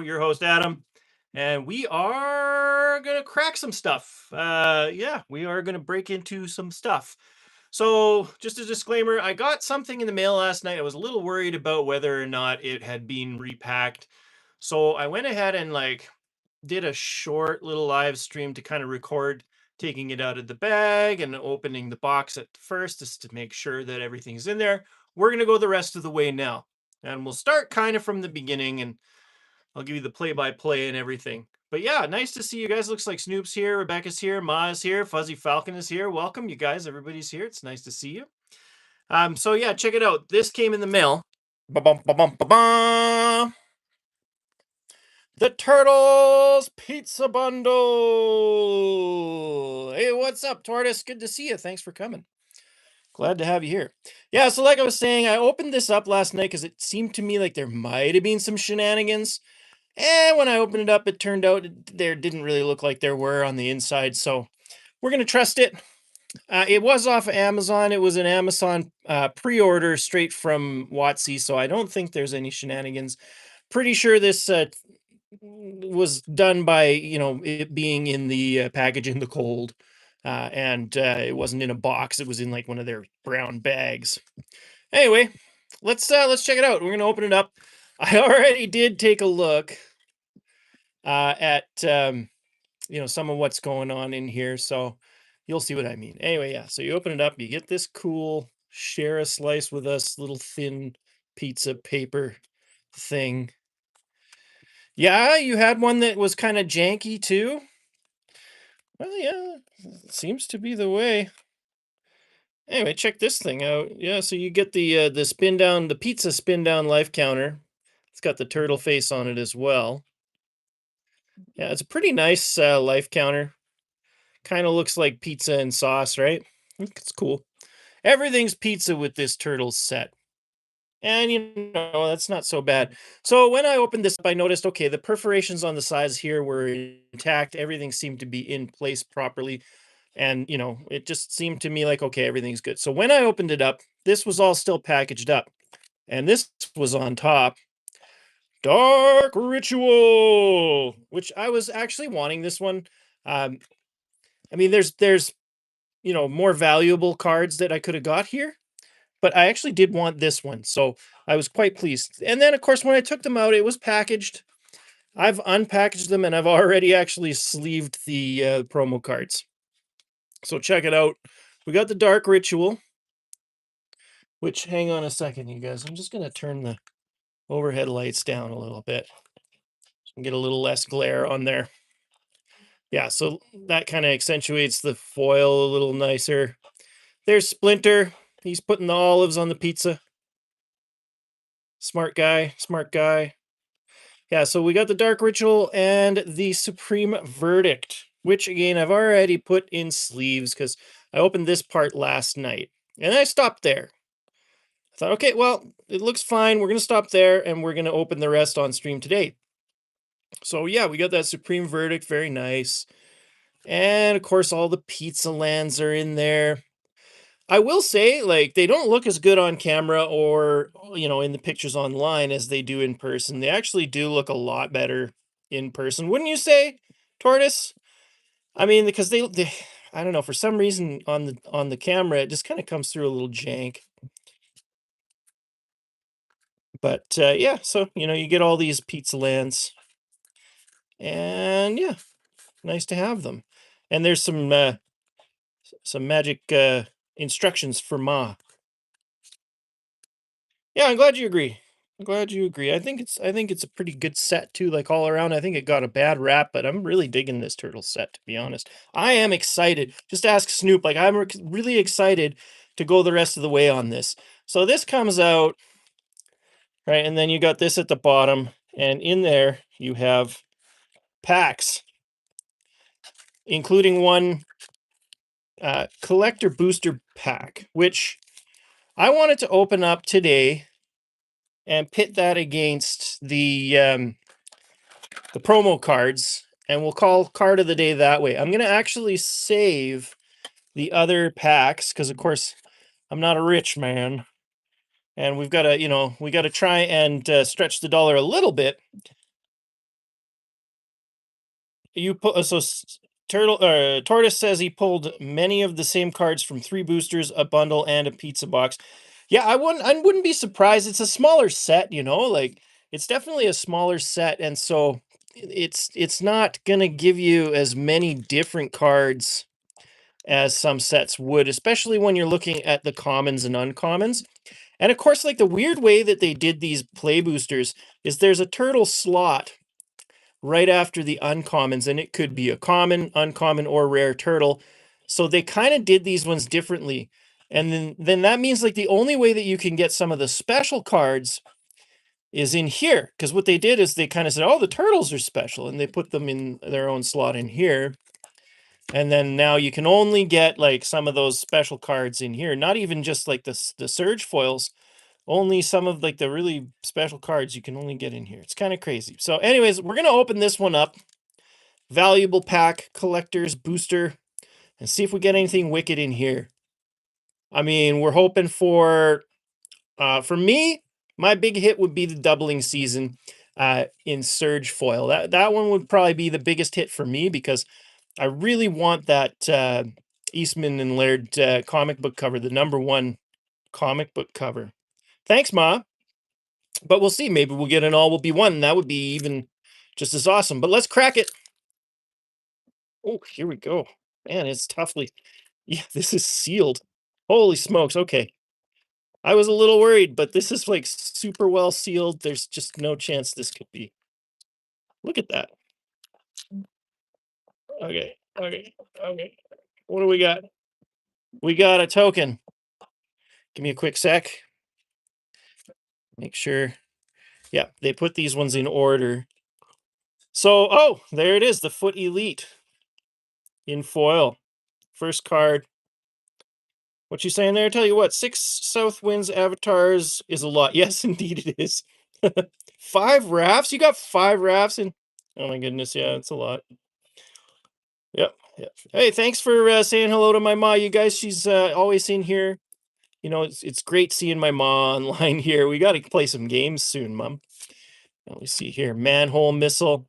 your host Adam, and we are gonna crack some stuff. Yeah, we are gonna break into some stuff. So, just a disclaimer: I got something in the mail last night. I was a little worried about whether or not it had been repacked, so I went ahead and did a short little live stream to kind of record taking it out of the bag and opening the box at first, just to make sure that everything's in there. We're gonna go the rest of the way now, and we'll start kind of from the beginning and I'll give you the play-by-play and everything. But yeah, nice to see you guys. Looks like Snoop's here, Rebecca's here, Ma is here, Fuzzy Falcon is here. Welcome, you guys. Everybody's here. It's nice to see you. So yeah, check it out. This came in the mail. Ba-bum, ba-bum, ba-bum. The Turtles Pizza Bundle. Hey, what's up, Tortoise? Good to see you. Thanks for coming. Glad to have you here. Yeah, so like I was saying, I opened this up last night because it seemed to me like there might have been some shenanigans. And when I opened it up, it turned out there didn't really look like there were on the inside. So we're going to trust it. It was off of Amazon. It was an Amazon pre-order straight from Watsy. So I don't think there's any shenanigans. Pretty sure this was done by, it being in the package in the cold. And it wasn't in a box. It was in like one of their brown bags. Anyway, let's check it out. We're going to open it up. I already did take a look at some of what's going on in here, so you'll see what I mean. Anyway, yeah, so you open it up, you get this cool share a slice with us little thin pizza paper thing. Yeah, you had one that was kind of janky too. Well, yeah, seems to be the way. Anyway, check this thing out. Yeah, so you get the spin down, the pizza spin down life counter. It's got the turtle face on it as well. Yeah, it's a pretty nice life counter. Kind of looks like pizza and sauce, right? It's cool. Everything's pizza with this turtles set. And that's not so bad. So when I opened this up, I noticed, okay, the perforations on the sides here were intact. Everything seemed to be in place properly. And, it just seemed to me like, okay, everything's good. So when I opened it up, this was all still packaged up. And this was on top. Dark Ritual, which I was actually wanting this one. I mean, there's more valuable cards that I could have got here, but I actually did want this one, so I was quite pleased. And then, of course, when I took them out, it was packaged. I've unpackaged them, and I've already actually sleeved the promo cards. So check it out. We got the Dark Ritual, which, hang on a second, you guys. I'm just going to turn the overhead lights down a little bit and get a little less glare on there. Yeah, so that kind of accentuates the foil a little nicer. There's Splinter. He's putting the olives on the pizza. Smart guy, smart guy. Yeah, so we got the Dark Ritual and the Supreme Verdict, which again, I've already put in sleeves because I opened this part last night. And I stopped there. I thought, okay, well, it looks fine. We're going to stop there and we're going to open the rest on stream today. So yeah, we got that Supreme Verdict. Very nice. And of course, all the pizza lands are in there. I will say, they don't look as good on camera or, in the pictures online as they do in person. They actually do look a lot better in person. Wouldn't you say, Tortoise? I mean, because they I don't know, for some reason on the camera, it just kind of comes through a little jank. But yeah, so, you get all these pizza lands. And yeah, nice to have them. And there's some magic instructions for Ma. Yeah, I'm glad you agree. I'm glad you agree. I think it's a pretty good set too, like all around. I think it got a bad rap, but I'm really digging this turtle set, to be honest. I am excited. Just ask Snoop. Like, I'm really excited to go the rest of the way on this. So this comes out, right, and then you got this at the bottom, and in there you have packs, including one collector booster pack, which I wanted to open up today and pit that against the promo cards, and we'll call card of the day that way. I'm going to actually save the other packs because, of course, I'm not a rich man, and we've got to, we got to try and stretch the dollar a little bit. You put Turtle Tortoise says he pulled many of the same cards from 3 boosters, a bundle, and a pizza box. Yeah, I wouldn't be surprised. It's a smaller set, like it's definitely a smaller set, and so it's not gonna give you as many different cards as some sets would, especially when you're looking at the commons and uncommons. And of course, like the weird way that they did these play boosters is there's a turtle slot right after the uncommons, and it could be a common, uncommon, or rare turtle. So they kind of did these ones differently. And then that means like the only way that you can get some of the special cards is in here. Because what they did is they kind of said, oh, the turtles are special, and they put them in their own slot in here. And then now you can only get like some of those special cards in here, not even just like the surge foils, only some of like the really special cards you can only get in here. It's kind of crazy. So anyways, we're going to open this one up. Valuable pack, collector's booster, and see if we get anything wicked in here. I mean, we're hoping for me, my big hit would be the doubling season in Surge foil. That one would probably be the biggest hit for me because I really want that Eastman and Laird comic book cover, the #1 comic book cover. Thanks, Ma. But we'll see. Maybe we'll get an all will be one. And that would be even just as awesome. But let's crack it. Oh, here we go. Man, it's toughly. Yeah, this is sealed. Holy smokes. Okay. I was a little worried, but this is like super well sealed. There's just no chance this could be. Look at that. Okay. Okay. Okay. What do we got? We got a token. Give me a quick sec. Make sure. Yeah, they put these ones in order. So, oh, there it is. The Foot Elite in foil. First card. What you saying there? Tell you what, 6 South Winds avatars is a lot. Yes, indeed it is. 5 rafts? You got 5 rafts in? Oh my goodness, yeah, it's a lot. Yep, yep. Hey, thanks for saying hello to my ma. You guys, she's always in here. It's great seeing my ma online here. We got to play some games soon, Mom. Let me see here. Manhole missile.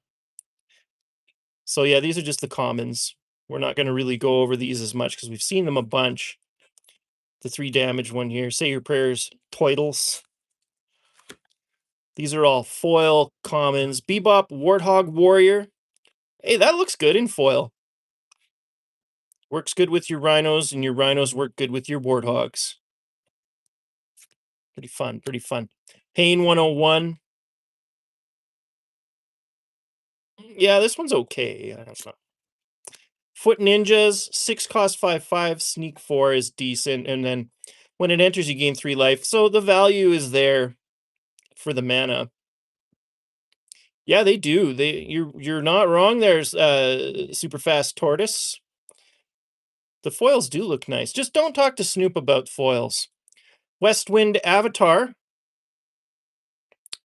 So yeah, these are just the commons. We're not going to really go over these as much because we've seen them a bunch. The 3 damage one here. Say your prayers, Toidles. These are all foil commons. Bebop, Warthog, Warrior. Hey, that looks good in foil. Works good with your rhinos, and your rhinos work good with your warthogs. Pretty fun, pretty fun. Pain 101. Yeah, this one's okay. I don't know. Foot Ninjas, 6 cost 5/5, sneak 4 is decent, and then when it enters, you gain 3 life. So the value is there for the mana. Yeah, they do. You're not wrong. There's super fast tortoise. The foils do look nice. Just don't talk to Snoop about foils. Westwind Avatar.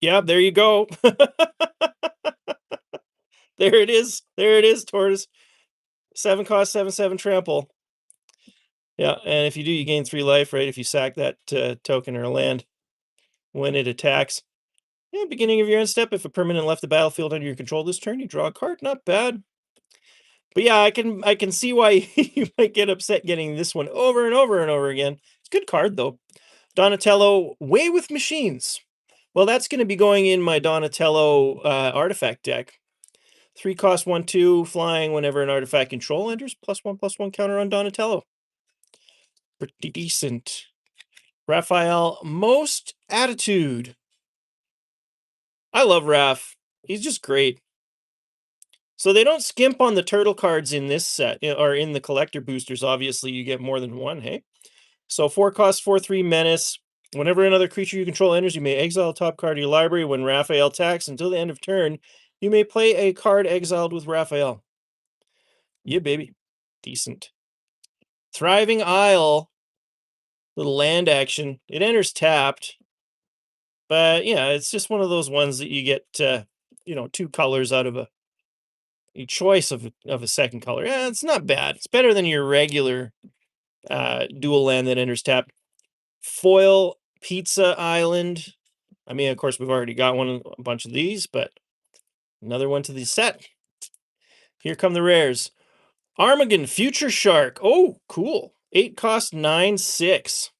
Yeah, there you go. There it is. There it is, Tortoise. 7 cost, 7/7 trample. Yeah, and if you do, you gain 3 life, right? If you sack that token or land when it attacks. Yeah, beginning of your end step, if a permanent left the battlefield under your control this turn, you draw a card. Not bad. But yeah, I can see why you might get upset getting this one over and over and over again. It's a good card though. Donatello, Way with Machines. Well, that's going to be going in my Donatello artifact deck. 3 cost 1/2 flying whenever an artifact control enters. +1/+1 counter on Donatello. Pretty decent. Raphael, Most Attitude. I love Raph. He's just great. So they don't skimp on the turtle cards in this set, or in the collector boosters. Obviously, you get more than one, hey? So 4 cost 4/3 menace. Whenever another creature you control enters, you may exile a top card of your library. When Raphael attacks until the end of turn, you may play a card exiled with Raphael. Yeah, baby. Decent. Thriving Isle. Little land action. It enters tapped. But yeah, it's just one of those ones that you get 2 colors out of a choice of a second color. Yeah, it's not bad. It's better than your regular dual land that enters tapped. Foil Pizza Island. I mean, of course, we've already got a bunch of these, but another one to the set. Here come the rares. Armagon Future Shark. Oh, cool. 8 cost 9/6.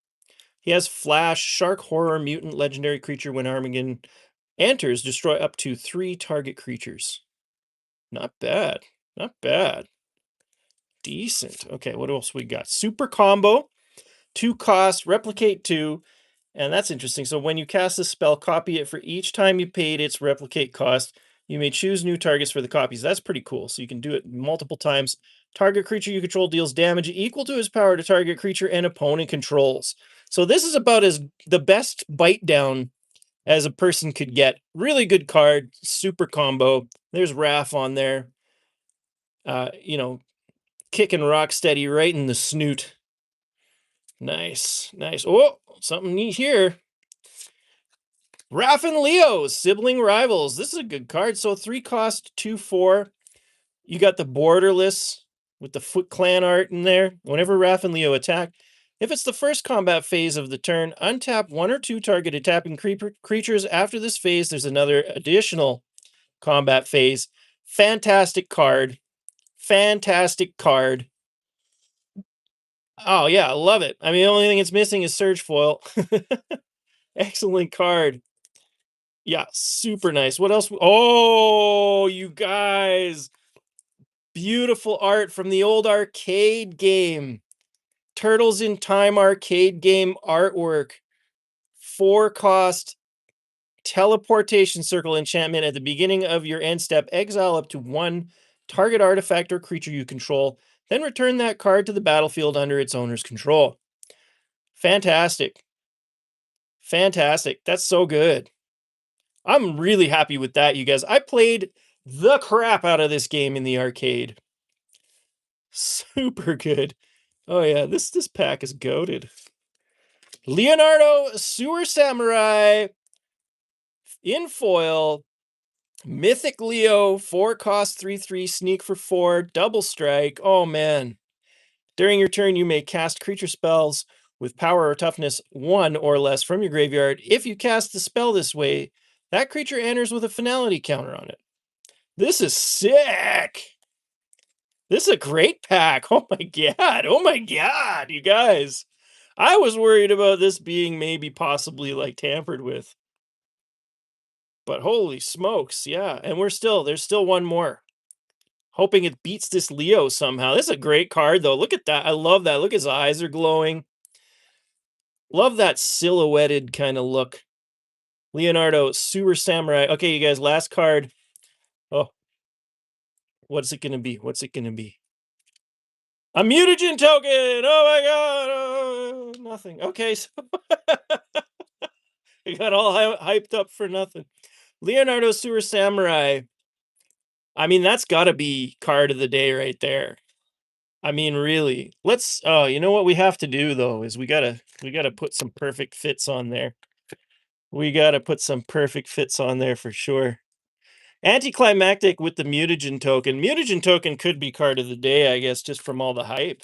He has Flash, Shark Horror, Mutant Legendary Creature. When Armagon enters, destroy up to 3 target creatures. Not bad. Not bad. Decent. Okay, what else we got? Super Combo. 2 cost, replicate 2. And that's interesting. So when you cast a spell, copy it for each time you paid its replicate cost. You may choose new targets for the copies. That's pretty cool. So you can do it multiple times. Target creature you control deals damage equal to its power to target creature and opponent controls. So this is about as the best bite down as a person could get. Really good card, super combo. There's Raph on there. You know, kicking Rocksteady right in the snoot. Nice, nice. Oh, something neat here. Raph and Leo, sibling rivals. This is a good card. So 3 cost, 2/4. You got the Borderless with the Foot Clan art in there. Whenever Raph and Leo attack, if it's the first combat phase of the turn, untap 1 or 2 targeted tapping creatures. After this phase, there's another additional combat phase. Fantastic card. Fantastic card. Oh, yeah, I love it. I mean, the only thing it's missing is Surge Foil. Excellent card. Yeah, super nice. What else? Oh, you guys. Beautiful art from the old arcade game. Turtles in Time arcade game artwork. 4 cost teleportation circle enchantment at the beginning of your end step. Exile up to 1 target artifact or creature you control. Then return that card to the battlefield under its owner's control. Fantastic. Fantastic. That's so good. I'm really happy with that, you guys. I played the crap out of this game in the arcade. Super good. Oh yeah, this pack is goated. Leonardo Sewer Samurai in foil. Mythic Leo, 4 cost, 3/3, sneak for 4, double strike. Oh man. During your turn, you may cast creature spells with power or toughness 1 or less from your graveyard. If you cast the spell this way, that creature enters with a finality counter on it. This is sick. This is a great pack. Oh my god. Oh my god, you guys. I was worried about this being maybe possibly like tampered with. But holy smokes, yeah. And there's still one more. Hoping it beats this Leo somehow. This is a great card though. Look at that. I love that. Look, his eyes are glowing. Love that silhouetted kind of look. Leonardo, Sewer Samurai. Okay, you guys, last card. Oh, what's it going to be? What's it going to be? A mutagen token! Oh my god! Oh, nothing. Okay, so I got all hyped up for nothing. Leonardo Sewer Samurai. I mean, that's got to be card of the day right there. I mean, really. Let's oh, you know what we have to do though is we got to put some perfect fits on there. We got to put some perfect fits on there for sure. Anticlimactic with the mutagen token. Mutagen token could be card of the day, I guess, just from all the hype.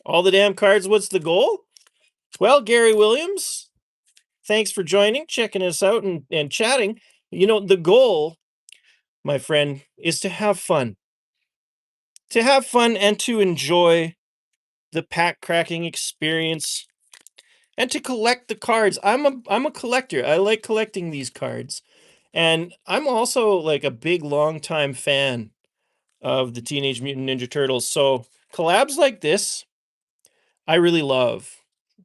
All the damn cards, what's the goal? Well, Gary Williams, thanks for joining, checking us out, and chatting. You know, the goal, my friend, is to have fun. To have fun and to enjoy the pack cracking experience and to collect the cards. I'm a collector. I like collecting these cards. And I'm also like a big long-time fan of the Teenage Mutant Ninja Turtles. So collabs like this, I really love.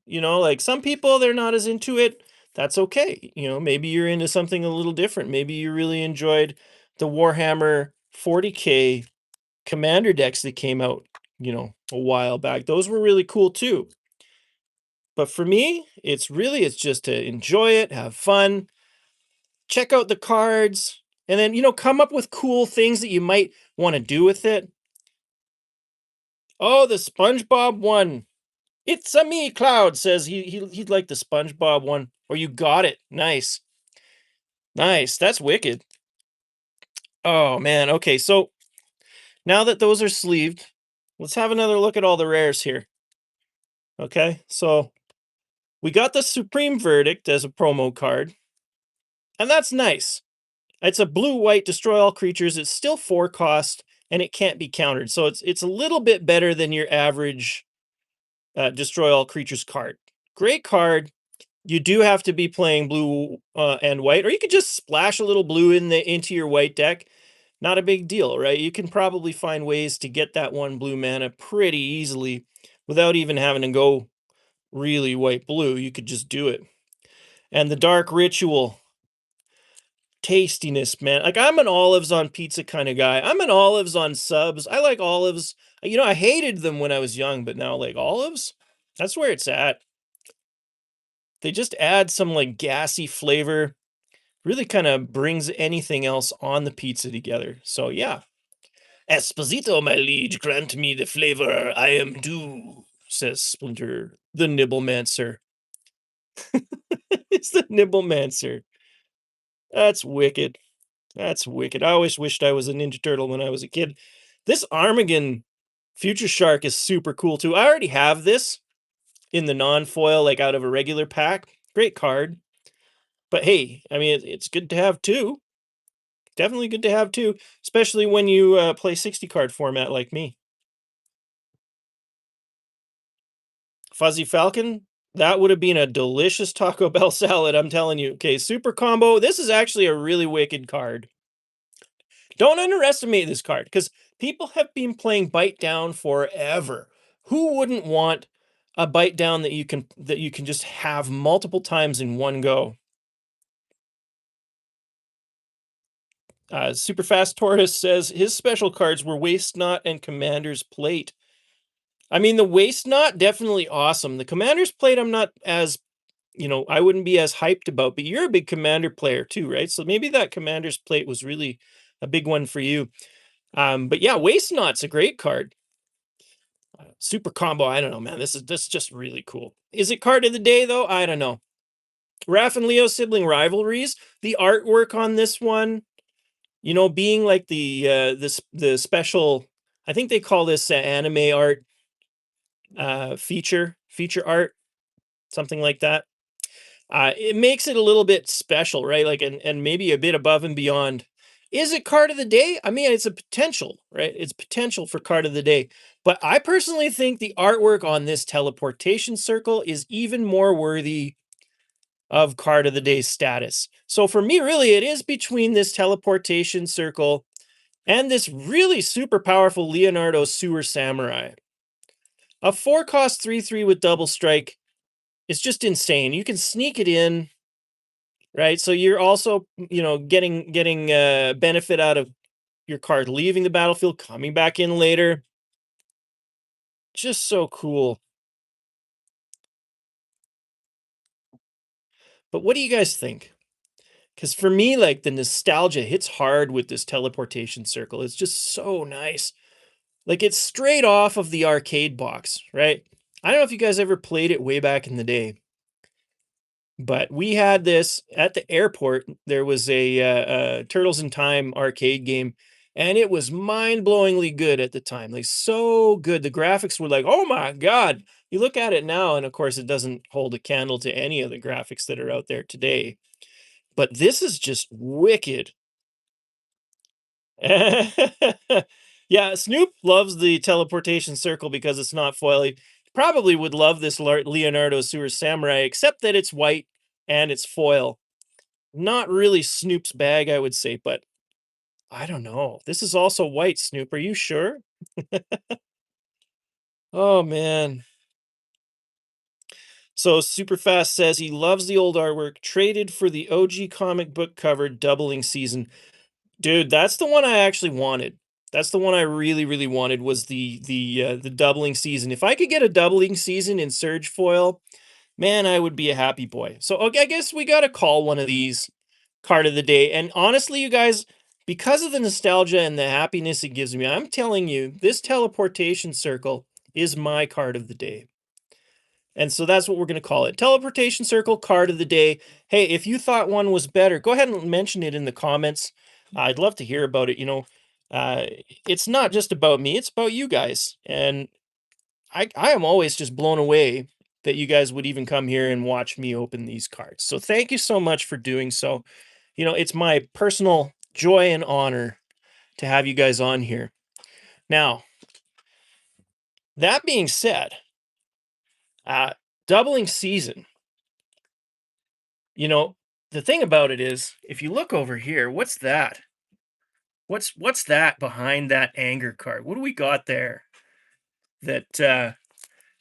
You know, like some people they're not as into it. That's okay. You know, maybe you're into something a little different. Maybe you really enjoyed the Warhammer 40K commander decks that came out, you know, a while back. Those were really cool too. But for me, it's just to enjoy it, have fun, check out the cards, and then, you know, come up with cool things that you might want to do with it. Oh, the SpongeBob one. It's a me, Cloud says he'd like the SpongeBob one. Or you got it. Nice. Nice. That's wicked. Oh man. Okay, so now that those are sleeved, let's have another look at all the rares here. Okay, so we got the Supreme Verdict as a promo card, and that's nice. It's a blue-white destroy all creatures. It's still 4 cost, and it can't be countered. So it's a little bit better than your average destroy all creatures card. Great card. You do have to be playing blue and white, or you could just splash a little blue into your white deck. Not a big deal, right? You can probably find ways to get that one blue mana pretty easily without even having to go really white blue. You could just do it. And the dark ritual tastiness, man. Like, I'm an olives on pizza kind of guy. I'm an olives on subs. I like olives. I hated them when I was young, but now like olives, that's where it's at. They just add some like gassy flavor. Really kind of brings anything else on the pizza together. So yeah. Esposito, my liege, grant me the flavor I am due, says Splinter, the Nibblemancer. It's the Nibblemancer. That's wicked. That's wicked. I always wished I was a Ninja Turtle when I was a kid. This Armageddon Future Shark is super cool too. I already have this in the non-foil, like out of a regular pack. Great card. But hey, I mean, it's good to have two. Definitely good to have two, especially when you play 60 card format like me. Fuzzy Falcon, that would have been a delicious Taco Bell salad, I'm telling you. Okay, super combo. This is actually a really wicked card. Don't underestimate this card because people have been playing Bite Down forever. Who wouldn't want a Bite Down that you can just have multiple times in one go? Super Fast Tortoise says his special cards were Waste Not and Commander's Plate. I mean, the Waste Not, definitely awesome. The Commander's Plate, I'm not as, I wouldn't be as hyped about, but you're a big Commander player too, right? So maybe that Commander's Plate was really a big one for you. But yeah, Waste Not's a great card. Super combo, I don't know, man. This is just really cool. Is it card of the day though? I don't know. Raph and Leo sibling rivalries. The artwork on this one, being like the special. I think they call this anime art feature art, something like that. It makes it a little bit special, right? Like, and maybe a bit above and beyond. Is it card of the day? I mean, it's a potential, right? It's potential for card of the day. But I personally think the artwork on this teleportation circle is even more worthy of card of the day status. So for me, really, it is between this teleportation circle and this really super powerful Leonardo Sewer Samurai. A 4-cost 3/3 with double strike is just insane. You can sneak it in, right? So you're also, getting benefit out of your card leaving the battlefield, coming back in later. Just so cool. But what do you guys think? Because for me, like, the nostalgia hits hard with this teleportation circle. It's just so nice. Like, it's straight off of the arcade box, right? I don't know if you guys ever played it way back in the day, but we had this at the airport. There was a Turtles in Time arcade game, and it was mind-blowingly good at the time. Like, so good. The graphics were like, oh my god. You look at it now, and of course, it doesn't hold a candle to any of the graphics that are out there today. But this is just wicked. Yeah, Snoop loves the teleportation circle because it's not foily. Probably would love this Leonardo Sewer Samurai, except that it's white and it's foil. Not really Snoop's bag, I would say, but I don't know. This is also white, Snoop. Are you sure? Oh, man. So Superfast says he loves the old artwork, traded for the OG comic book cover doubling season. Dude, that's the one I actually wanted. That's the one I really, really wanted, was the doubling season. If I could get a doubling season in Surge Foil, man, I would be a happy boy. So okay, I guess we gotta call one of these card of the day. And honestly, you guys, because of the nostalgia and the happiness it gives me, I'm telling you, this teleportation circle is my card of the day. And so that's what we're going to call it. Teleportation Circle card of the day. Hey, if you thought one was better, go ahead and mention it in the comments. I'd love to hear about it. Uh, it's not just about me, it's about you guys. And I am always just blown away that you guys would even come here and watch me open these cards. So thank you so much for doing so. It's my personal joy and honor to have you guys on here. Now, that being said, doubling season, you know, the thing about it is, if you look over here, what's that? What's that behind that anger card? What do we got there? That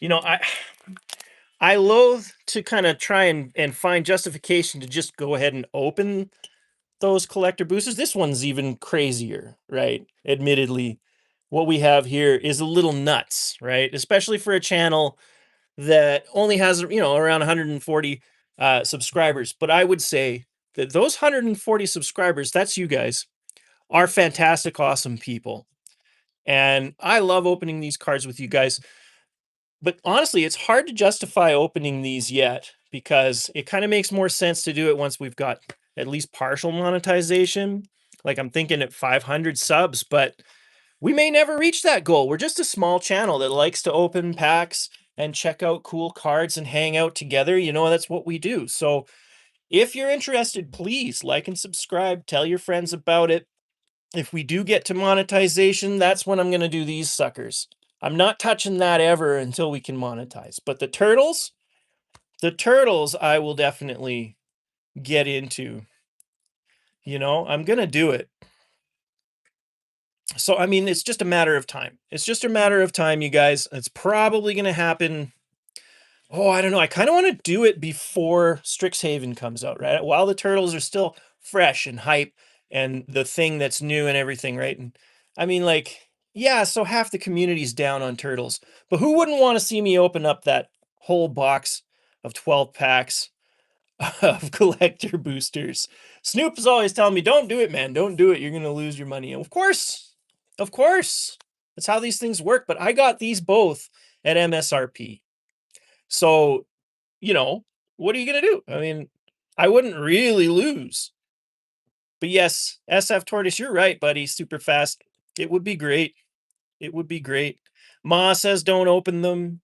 you know, I loathe to kind of try and find justification to just go ahead and open those collector boosters. This one's even crazier, right? Admittedly, what we have here is a little nuts, right? Especially for a channel that only has, around 140 subscribers. But I would say that those 140 subscribers, that's you guys, are fantastic, awesome people. And I love opening these cards with you guys. But honestly, it's hard to justify opening these yet because it kind of makes more sense to do it once we've got at least partial monetization. Like I'm thinking at 500 subs, but we may never reach that goal. We're just a small channel that likes to open packs and check out cool cards and hang out together. That's what we do. So if you're interested, please like and subscribe. Tell your friends about it. If we do get to monetization, that's when I'm going to do these suckers. I'm not touching that ever until we can monetize. But the turtles, I will definitely get into. I'm going to do it. So, I mean, it's just a matter of time. It's just a matter of time, you guys. It's probably going to happen. Oh, I don't know. I kind of want to do it before Strixhaven comes out, right? While the turtles are still fresh and hype and the thing that's new and everything, right? And I mean, like, yeah, so half the community's down on turtles, but who wouldn't want to see me open up that whole box of 12 packs of collector boosters? Snoop is always telling me, don't do it, man. Don't do it. You're going to lose your money. Of course. Of course. That's how these things work. But I got these both at MSRP. So, what are you going to do? I mean, I wouldn't really lose. But yes, SF Tortoise, you're right, buddy. Super fast. It would be great. It would be great. Ma says don't open them.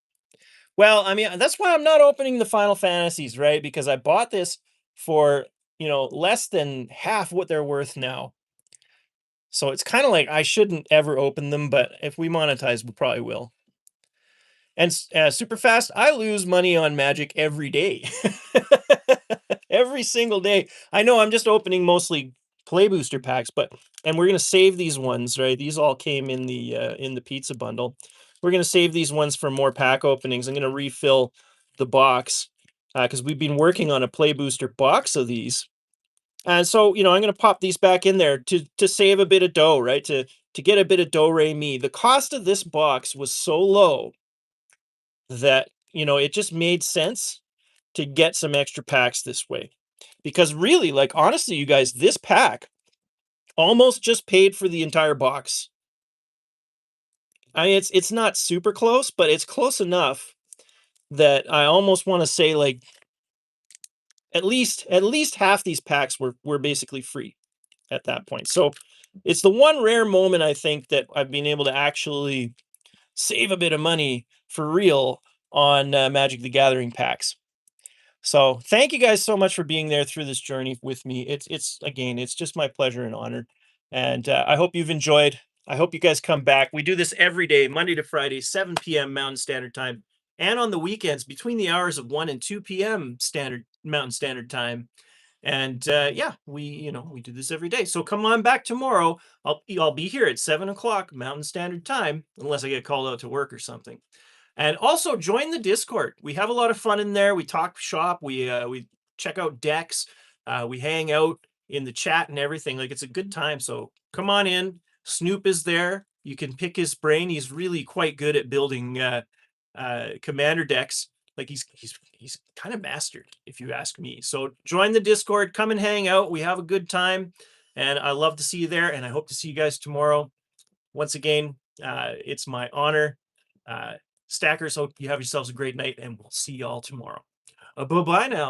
Well, I mean, that's why I'm not opening the Final Fantasies, right? Because I bought this for, less than half what they're worth now. So it's kind of like I shouldn't ever open them, but if we monetize, we probably will. And super fast, I lose money on Magic every day. Every single day. I know I'm just opening mostly play booster packs, and we're going to save these ones, right? These all came in the pizza bundle. We're going to save these ones for more pack openings. I'm going to refill the box because we've been working on a play booster box of these. And so, I'm going to pop these back in there to save a bit of dough, right? To get a bit of do-re-mi. The cost of this box was so low that, it just made sense to get some extra packs this way. Because really, like, honestly, you guys, this pack almost just paid for the entire box. I mean, it's not super close, but it's close enough that I almost want to say, like, at least half these packs were basically free at that point. So it's the one rare moment I think that I've been able to actually save a bit of money for real on Magic the Gathering packs. So thank you guys so much for being there through this journey with me. It's just my pleasure and honor. And I hope you've enjoyed. I hope you guys come back. We do this every day, Monday to Friday, 7 p.m. Mountain Standard Time, and on the weekends between the hours of 1 and 2 p.m. Mountain Standard Time. And yeah, we do this every day. So come on back tomorrow. I'll be here at 7 o'clock Mountain Standard Time, unless I get called out to work or something. And also join the Discord. We have a lot of fun in there. We talk shop. We check out decks. We hang out in the chat and everything. Like, it's a good time. So come on in. Snoop is there. You can pick his brain. He's really quite good at building commander decks. Like, he's kind of mastered, if you ask me. So join the Discord. Come and hang out. We have a good time, and I love to see you there. And I hope to see you guys tomorrow. Once again, it's my honor. Stackers, hope you have yourselves a great night, and we'll see y'all tomorrow. Bye-bye now.